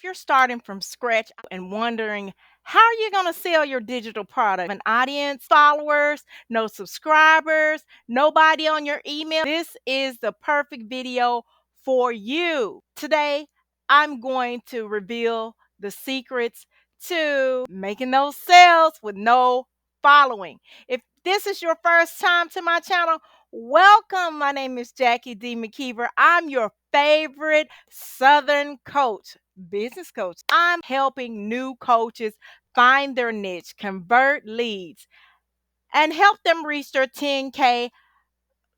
you're starting from scratch and wondering how are you going to sell your digital product, an audience, followers, no subscribers, nobody on your email, this is the perfect video for you. Today, I'm going to reveal the secrets to making those sales with no following. If this is your first time to my channel, welcome. My name is Jackie D. McKeever. I'm your favorite Southern coach, business coach. I'm helping new coaches find their niche, convert leads, and help them reach their 10K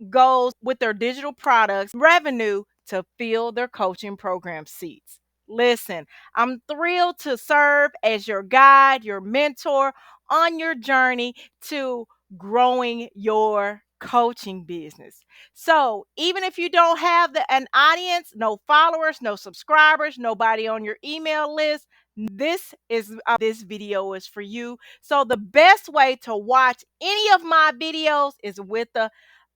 goals with their digital products, revenue to fill their coaching program seats. Listen, I'm thrilled to serve as your guide, your mentor on your journey to growing your coaching business. So, even if you don't have an audience, no followers, no subscribers, nobody on your email list, this video is for you. So, the best way to watch any of my videos is with the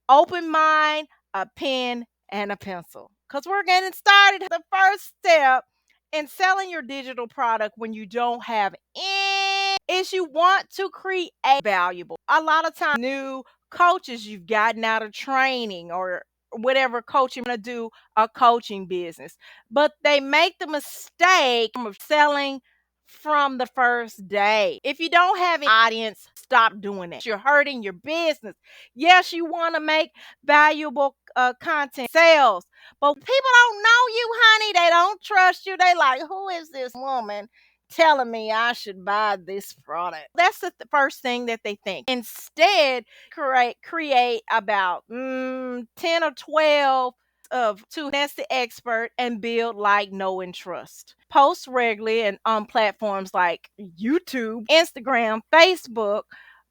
open mind, a pen, and a pencil. Because we're getting started. The first step in selling your digital product when you don't have any is you want to create valuable. A lot of times, new coaches you've gotten out of training or whatever coaching to do a coaching business, but they make the mistake of selling from the first day. If you don't have an audience, stop doing it. You're hurting your business. Yes, you want to make valuable content sales, but people don't know you, honey. They don't trust you. They like, who is this woman telling me I should buy this product? That's the first thing that they think. Instead, create about 10 or 12 of two that's the expert and build like, know, and trust. Post regularly and on platforms like YouTube, Instagram, Facebook,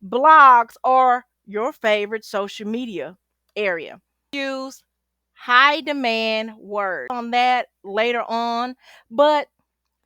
blogs, or your favorite social media area. Use high demand words on that later on, but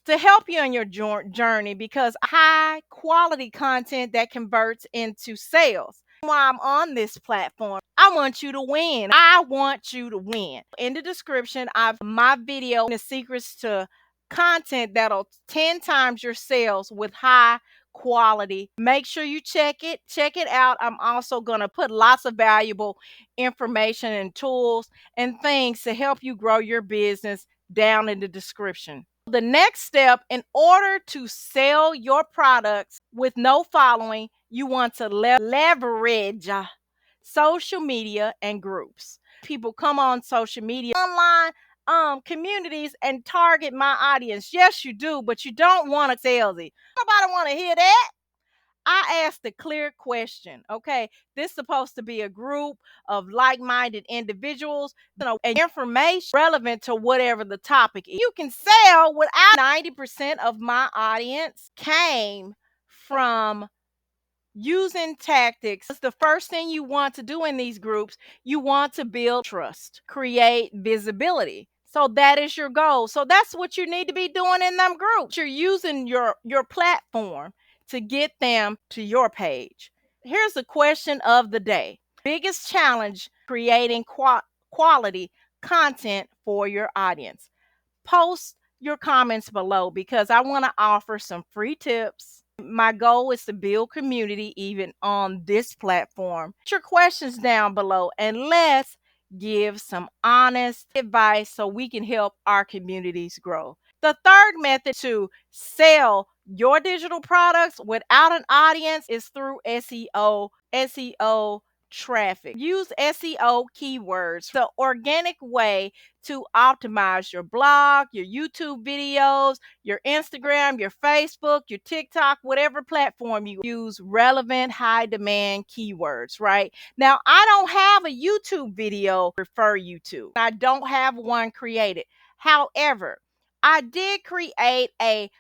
to help you on your journey, because high quality content that converts into sales. While I'm on this platform, I want you to win. I want you to win. In the description, I've my video, the secrets to content that'll 10 times your sales with high quality. Make sure you check it. Check it out. I'm also going to put lots of valuable information and tools and things to help you grow your business down in the description. The next step, in order to sell your products with no following, you want to leverage social media and groups. People come on social media, online communities, and target my audience. Yes, you do, but you don't want to salesy. Nobody want to hear that. I asked a clear question. Okay, this is supposed to be a group of like-minded individuals, and information relevant to whatever the topic is. You can sell without 90% of my audience came from using tactics. It's the first thing you want to do in these groups. You want to build trust, create visibility. So that is your goal. So that's what you need to be doing in them groups. You're using your platform to get them to your page. Here's the question of the day. Biggest challenge creating quality content for your audience. Post your comments below because I want to offer some free tips. My goal is to build community even on this platform. Put your questions down below and let's give some honest advice so we can help our communities grow. The third method to sell your digital products without an audience is through SEO. SEO traffic. Use SEO keywords, the organic way to optimize your blog, your YouTube videos, your Instagram, your Facebook, your TikTok, whatever platform you use. Relevant, high demand keywords, right? Now, I don't have a YouTube video to refer you to. I don't have one created. However, I did create a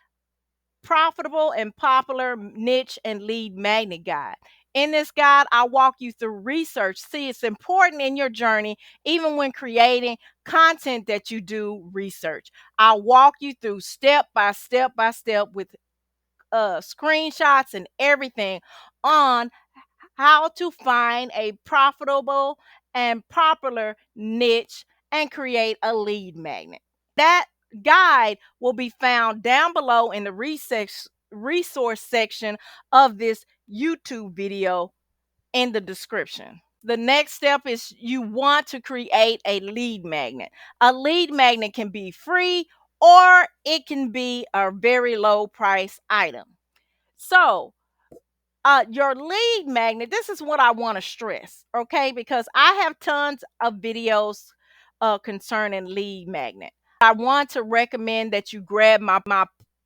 profitable and popular niche and lead magnet guide. In this guide, I walk you through research. See, it's important in your journey, even when creating content that you do research. I walk you through step by step with screenshots and everything on how to find a profitable and popular niche and create a lead magnet. That guide will be found down below in the resource section of this YouTube video in the description. The next step is you want to create a lead magnet. A lead magnet can be free or it can be a very low price item. So, your lead magnet, this is what I want to stress, okay? Because I have tons of videos concerning lead magnet. I want to recommend that you grab my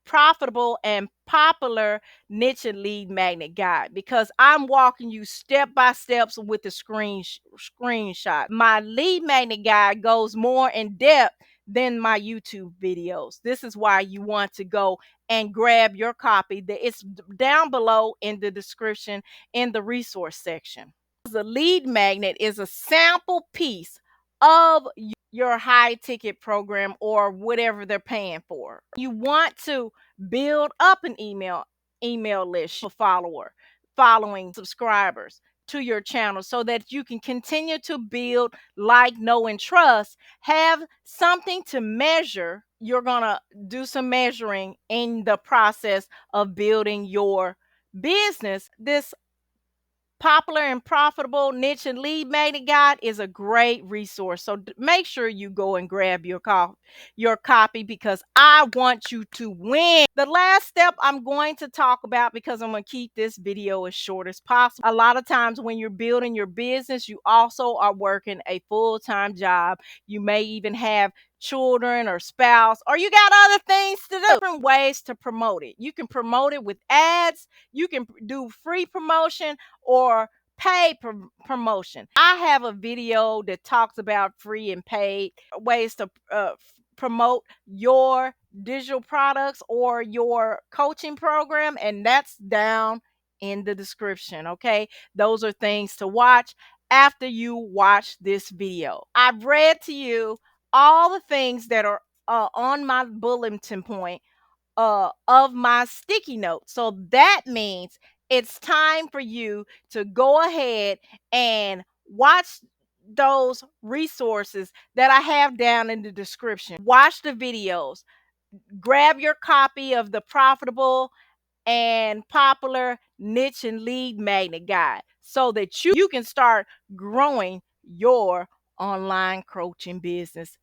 profitable and popular niche and lead magnet guide because I'm walking you step by steps with the screenshot. My lead magnet guide goes more in depth than my YouTube videos. This is why you want to go and grab your copy. It's down below in the description in the resource section. The lead magnet is a sample piece of your high ticket program or whatever they're paying for. You want to build up an email list of following subscribers to your channel so that you can continue to build, like, know, and trust. Have something to measure. You're gonna do some measuring in the process of building your business. This popular and profitable niche and lead magnet guide is a great resource. So make sure you go and grab your copy because I want you to win. The last step I'm going to talk about, because I'm going to keep this video as short as possible. A lot of times when you're building your business, you also are working a full-time job. You may even have children or spouse, or you got other things to do. Different ways to promote it. You can promote it with ads. You can do free promotion or paid promotion. I have a video that talks about free and paid ways to promote your digital products or your coaching program, and that's down in the description. Okay, those are things to watch after you watch this video. I've read to you all the things that are on my bulletin point of my sticky notes. So that means it's time for you to go ahead and watch those resources that I have down in the description. Watch the videos. Grab your copy of the profitable and popular niche and lead magnet guide so that you can start growing your online coaching business